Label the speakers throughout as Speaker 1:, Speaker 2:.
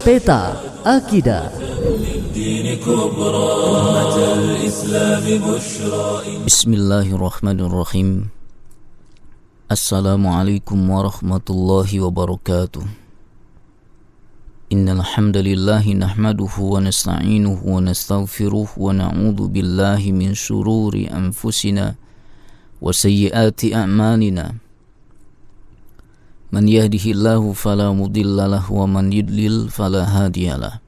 Speaker 1: Peta Akidah. Bismillahirrahmanirrahim. Assalamualaikum warahmatullahi wabarakatuh. Innal hamdalillahi nahmaduhu wa nasta'inuhu wa nastaghfiruh wa na'udzu billahi min shururi anfusina wa sayyiati a'malina. Man yahdihillahu fala mudhillalah wa man yudlil fala hadiyalah.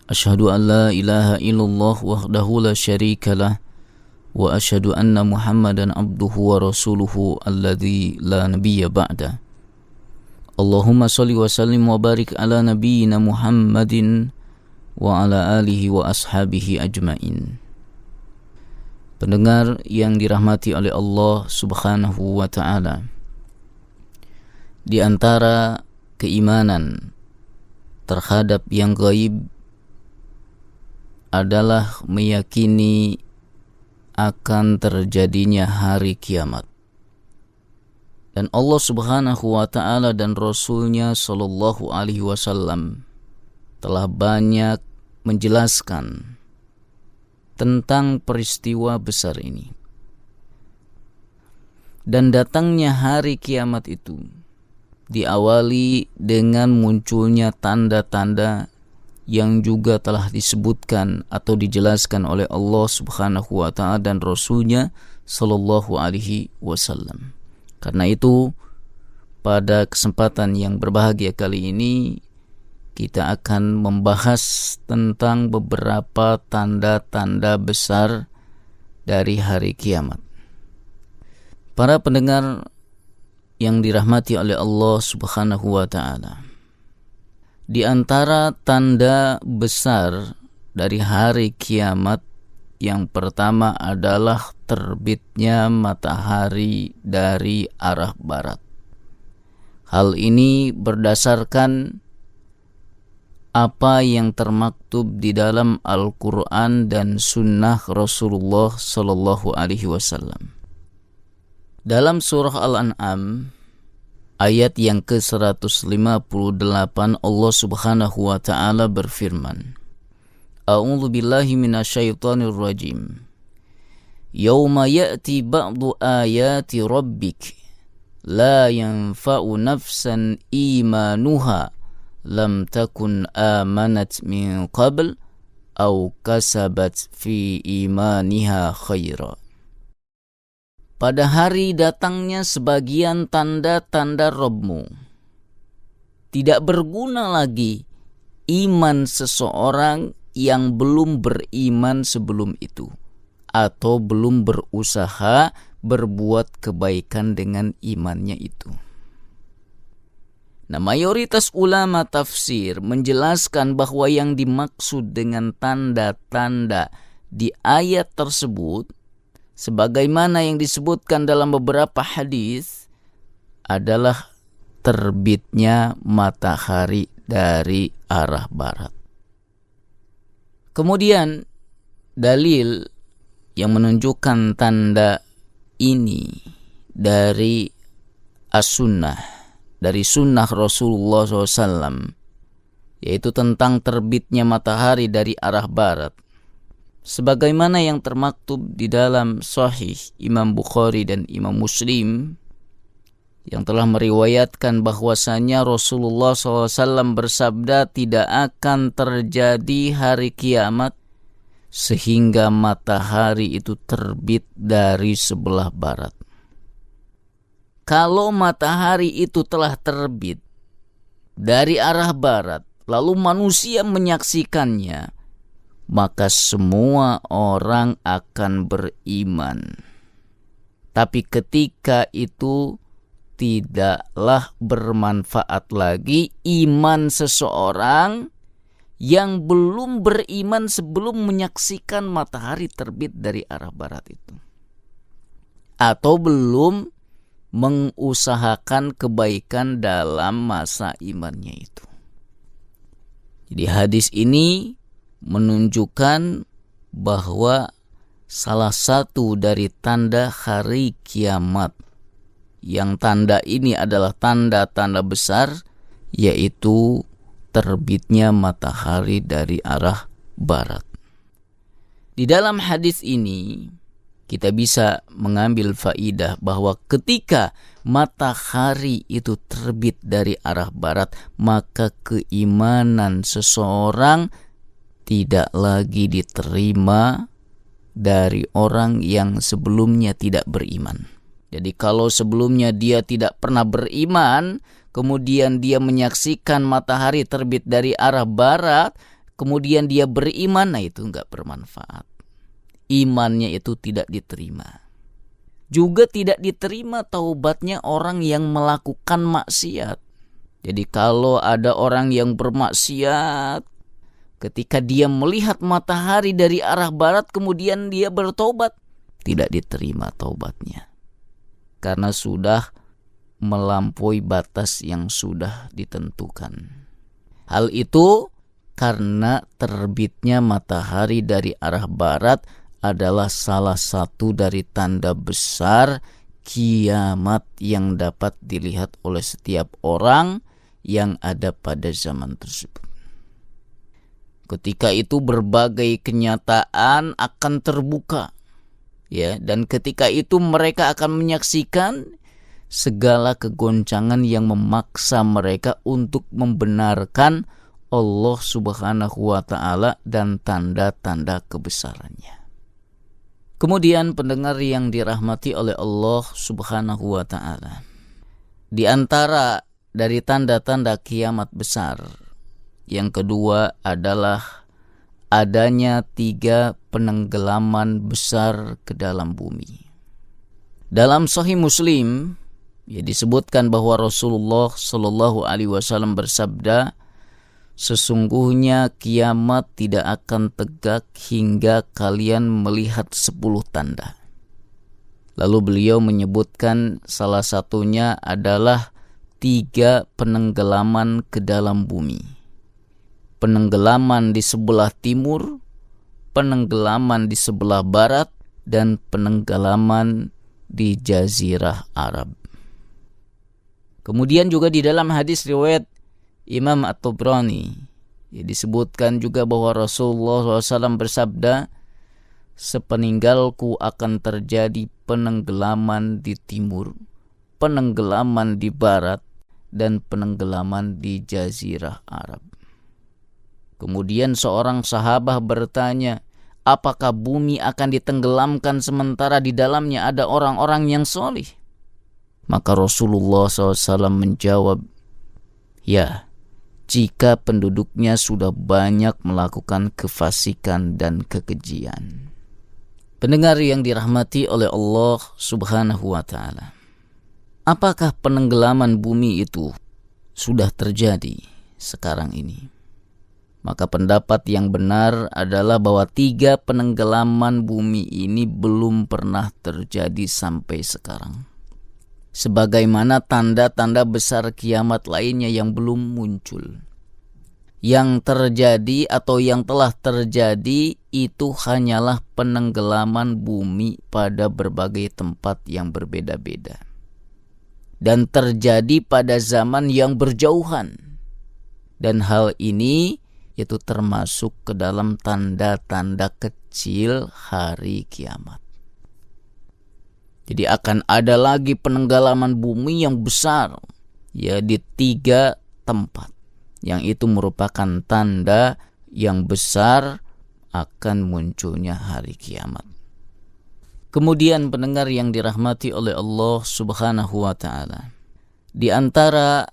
Speaker 1: Asyhadu an la ilaha illallah wahdahu la syarikalah wa asyhadu anna Muhammadan abduhu wa rasuluhu alladzi la nabiyya ba'da. Allahumma shalli wa sallim wa barik ala nabiyyina Muhammadin wa ala alihi wa ashabihi ajmain. Pendengar yang dirahmati oleh Allah Subhanahu wa ta'ala, di antara keimanan terhadap yang gaib adalah meyakini akan terjadinya hari kiamat. Dan Allah Subhanahu wa ta'ala dan Rasulnya sallallahu alaihi wasallam telah banyak menjelaskan tentang peristiwa besar ini. Dan datangnya hari kiamat itu diawali dengan munculnya tanda-tanda yang juga telah disebutkan atau dijelaskan oleh Allah Subhanahu wa ta'ala dan Rasulnya sallallahu alaihi wasallam. Karena itu, pada kesempatan yang berbahagia kali ini, kita akan membahas tentang beberapa tanda-tanda besar dari hari kiamat. Para pendengar yang dirahmati oleh Allah Subhanahu wa ta'ala, di antara tanda besar dari hari kiamat yang pertama adalah terbitnya matahari dari arah barat. Hal ini berdasarkan apa yang termaktub di dalam Al-Quran dan Sunnah Rasulullah Sallallahu Alaihi Wasallam. Dalam surah Al-An'am ayat yang ke-158, Allah Subhanahu wa ta'ala berfirman, A'udzu billahi minasyaitonir rajim. Yauma ya'ti ba'du ayati rabbik la yanfa'u nafsan imanuha lam takun amanat min qabl aw kasabat fi imaniha khaira. Pada hari datangnya sebagian tanda-tanda Rabbmu, tidak berguna lagi iman seseorang yang belum beriman sebelum itu, atau belum berusaha berbuat kebaikan dengan imannya itu. Nah, mayoritas ulama tafsir menjelaskan bahwa yang dimaksud dengan tanda-tanda di ayat tersebut, sebagaimana yang disebutkan dalam beberapa hadis, adalah terbitnya matahari dari arah barat. Kemudian dalil yang menunjukkan tanda ini dari as-sunnah, dari sunnah Rasulullah SAW, yaitu tentang terbitnya matahari dari arah barat, sebagaimana yang termaktub di dalam Sahih Imam Bukhari dan Imam Muslim, yang telah meriwayatkan bahwasanya Rasulullah SAW bersabda, tidak akan terjadi hari kiamat sehingga matahari itu terbit dari sebelah barat. Kalau matahari itu telah terbit dari arah barat, lalu manusia menyaksikannya, maka semua orang akan beriman. Tapi ketika itu tidaklah bermanfaat lagi iman seseorang yang belum beriman sebelum menyaksikan matahari terbit dari arah barat itu, atau belum mengusahakan kebaikan dalam masa imannya itu. Jadi hadis ini menunjukkan bahwa salah satu dari tanda hari kiamat, yang tanda ini adalah tanda-tanda besar, yaitu terbitnya matahari dari arah barat. Di dalam hadis ini kita bisa mengambil faidah bahwa ketika matahari itu terbit dari arah barat, maka keimanan seseorang tidak lagi diterima dari orang yang sebelumnya tidak beriman. Jadi kalau sebelumnya dia tidak pernah beriman, kemudian dia menyaksikan matahari terbit dari arah barat, kemudian dia beriman, nah itu enggak bermanfaat. Imannya itu tidak diterima. Juga tidak diterima taubatnya orang yang melakukan maksiat. Jadi kalau ada orang yang bermaksiat, ketika dia melihat matahari dari arah barat kemudian dia bertobat, tidak diterima taubatnya. Karena sudah melampaui batas yang sudah ditentukan. Hal itu karena terbitnya matahari dari arah barat adalah salah satu dari tanda besar kiamat yang dapat dilihat oleh setiap orang yang ada pada zaman tersebut. Ketika itu berbagai kenyataan akan terbuka, ya, dan ketika itu mereka akan menyaksikan segala kegoncangan yang memaksa mereka untuk membenarkan Allah Subhanahu wa ta'ala dan tanda-tanda kebesarannya. Kemudian pendengar yang dirahmati oleh Allah Subhanahu wa ta'ala, di antara dari tanda-tanda kiamat besar, yang kedua adalah adanya 3 penenggelaman besar ke dalam bumi. Dalam Sahih Muslim disebutkan bahwa Rasulullah Shallallahu Alaihi Wasallam bersabda, sesungguhnya kiamat tidak akan tegak hingga kalian melihat 10 tanda. Lalu beliau menyebutkan salah satunya adalah 3 penenggelaman ke dalam bumi. Penenggelaman di sebelah timur, penenggelaman di sebelah barat, dan penenggelaman di Jazirah Arab. Kemudian juga di dalam hadis riwayat Imam At-Tabrani disebutkan juga bahwa Rasulullah SAW bersabda, sepeninggalku akan terjadi penenggelaman di timur, penenggelaman di barat, dan penenggelaman di Jazirah Arab. Kemudian seorang sahabat bertanya, apakah bumi akan ditenggelamkan sementara di dalamnya ada orang-orang yang solih? Maka Rasulullah SAW menjawab, ya, jika penduduknya sudah banyak melakukan kefasikan dan kekejian. Pendengar yang dirahmati oleh Allah Subhanahu wa ta'ala, apakah penenggelaman bumi itu sudah terjadi sekarang ini? Maka pendapat yang benar adalah bahwa 3 penenggelaman bumi ini belum pernah terjadi sampai sekarang. Sebagaimana tanda-tanda besar kiamat lainnya yang belum muncul. Yang terjadi atau yang telah terjadi itu hanyalah penenggelaman bumi pada berbagai tempat yang berbeda-beda. Dan terjadi pada zaman yang berjauhan. Dan hal ini itu termasuk ke dalam tanda-tanda kecil hari kiamat. Jadi akan ada lagi penenggelaman bumi yang besar, ya, di 3 tempat. Yang itu merupakan tanda yang besar akan munculnya hari kiamat. Kemudian pendengar yang dirahmati oleh Allah Subhanahu wa ta'ala, di antara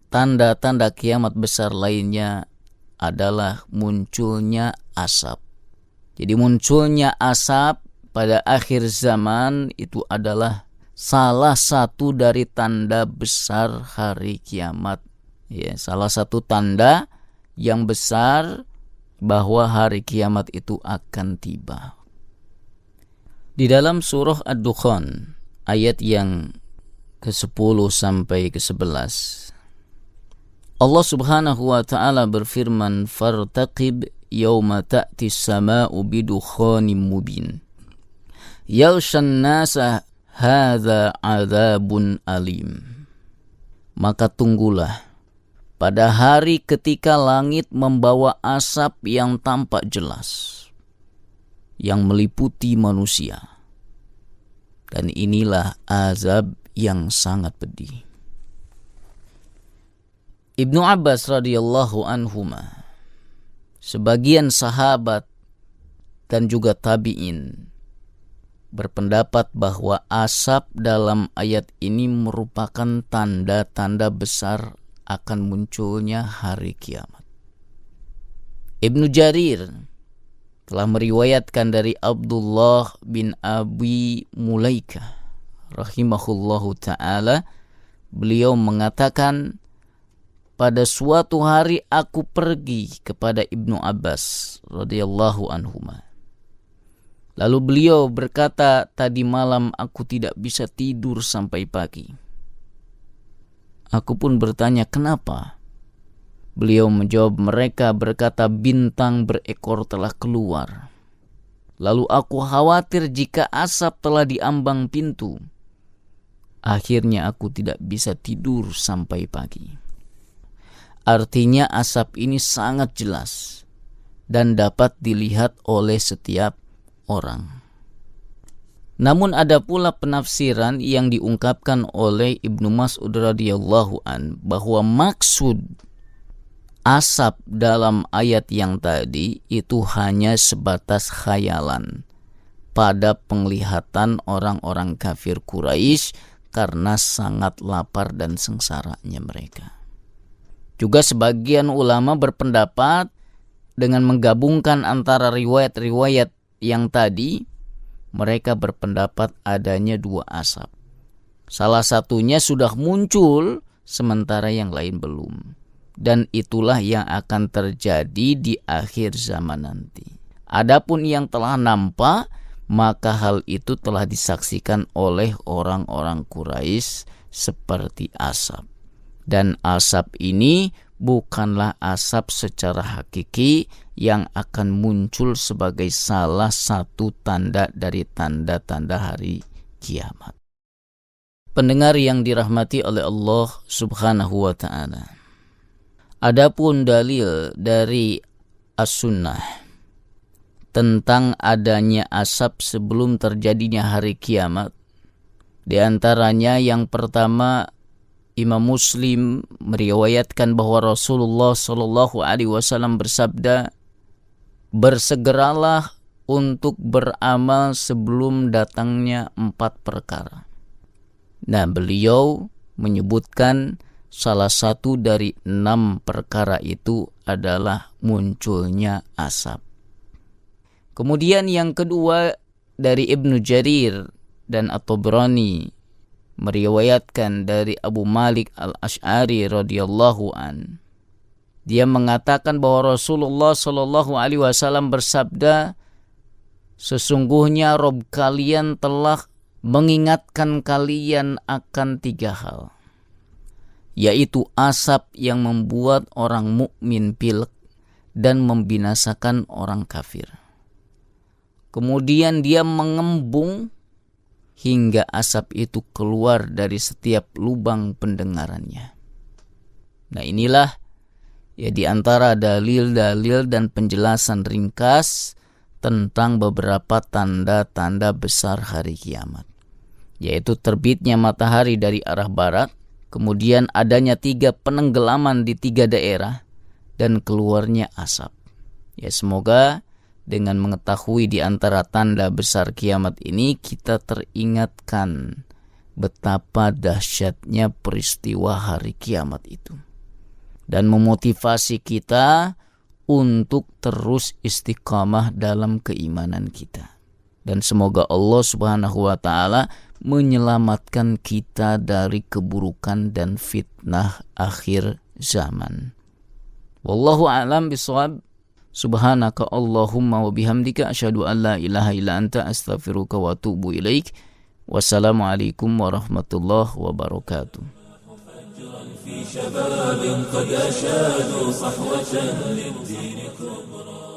Speaker 1: tanda-tanda kiamat besar lainnya adalah munculnya asap. Jadi munculnya asap pada akhir zaman itu adalah salah satu dari tanda besar hari kiamat. Ya, salah satu tanda yang besar bahwa hari kiamat itu akan tiba. Di dalam surah Ad-Dukhan ayat yang ke-10 sampai ke-11, Allah Subhanahu wa ta'ala berfirman, fartaqib yawma ta'ti as-sama'u bidukhanin mubin yaghshan nasa hadza 'adzabun alim. Maka tunggulah pada hari ketika langit membawa asap yang tampak jelas, yang meliputi manusia. Dan inilah azab yang sangat pedih. Ibnu Abbas radhiyallahu anhuma, sebagian sahabat dan juga tabi'in berpendapat bahwa asap dalam ayat ini merupakan tanda-tanda besar akan munculnya hari kiamat. Ibnu Jarir telah meriwayatkan dari Abdullah bin Abi Mulaikah rahimahullahu ta'ala, beliau mengatakan, pada suatu hari aku pergi kepada Ibnu Abbas radhiyallahu anhuma. Lalu beliau berkata, tadi malam aku tidak bisa tidur sampai pagi. Aku pun bertanya, kenapa? Beliau menjawab, mereka berkata bintang berekor telah keluar. Lalu aku khawatir jika asap telah diambang pintu. Akhirnya aku tidak bisa tidur sampai pagi. Artinya asap ini sangat jelas dan dapat dilihat oleh setiap orang. Namun ada pula penafsiran yang diungkapkan oleh Ibnu Mas'ud radhiyallahu an bahwa maksud asap dalam ayat yang tadi itu hanya sebatas khayalan pada penglihatan orang-orang kafir Quraisy karena sangat lapar dan sengsaranya mereka. Juga sebagian ulama berpendapat dengan menggabungkan antara riwayat-riwayat yang tadi, mereka berpendapat adanya dua asap. Salah satunya sudah muncul, sementara yang lain belum. Dan itulah yang akan terjadi di akhir zaman nanti. Adapun yang telah nampak, maka hal itu telah disaksikan oleh orang-orang Quraisy seperti asap. Dan asap ini bukanlah asap secara hakiki yang akan muncul sebagai salah satu tanda dari tanda-tanda hari kiamat. Pendengar yang dirahmati oleh Allah Subhanahu wa ta'ala. Adapun dalil dari as-sunnah tentang adanya asap sebelum terjadinya hari kiamat, di antaranya yang pertama, Imam Muslim meriwayatkan bahwa Rasulullah Shallallahu Alaihi Wasallam bersabda, bersegeralah untuk beramal sebelum datangnya 4 perkara. Nah, beliau menyebutkan salah satu dari 6 perkara itu adalah munculnya asap. Kemudian yang kedua dari Ibnu Jarir dan At-Tabrani meriwayatkan dari Abu Malik Al-Asy'ari radhiyallahu an. Dia mengatakan bahwa Rasulullah Shallallahu Alaihi Wasallam bersabda, sesungguhnya Rob kalian telah mengingatkan kalian akan 3 hal, yaitu asap yang membuat orang mukmin pilek dan membinasakan orang kafir. Kemudian dia mengembung hingga asap itu keluar dari setiap lubang pendengarannya. Nah, inilah ya di antara dalil-dalil dan penjelasan ringkas tentang beberapa tanda-tanda besar hari kiamat, yaitu terbitnya matahari dari arah barat, kemudian adanya 3 penenggelaman di 3 daerah, dan keluarnya asap. Ya, semoga dengan mengetahui di antara tanda besar kiamat ini, kita teringatkan betapa dahsyatnya peristiwa hari kiamat itu, dan memotivasi kita untuk terus istiqamah dalam keimanan kita. Dan semoga Allah Subhanahu wa ta'ala menyelamatkan kita dari keburukan dan fitnah akhir zaman. Wallahu a'lam bishawab. Subhanaka Allahumma wa bihamdika asyhadu an la ilaha illa anta astaghfiruka wa atubu ilaik. Wassalamualaikum warahmatullahi wabarakatuh. في شباب قد أشادوا صحوة للدين كبرى.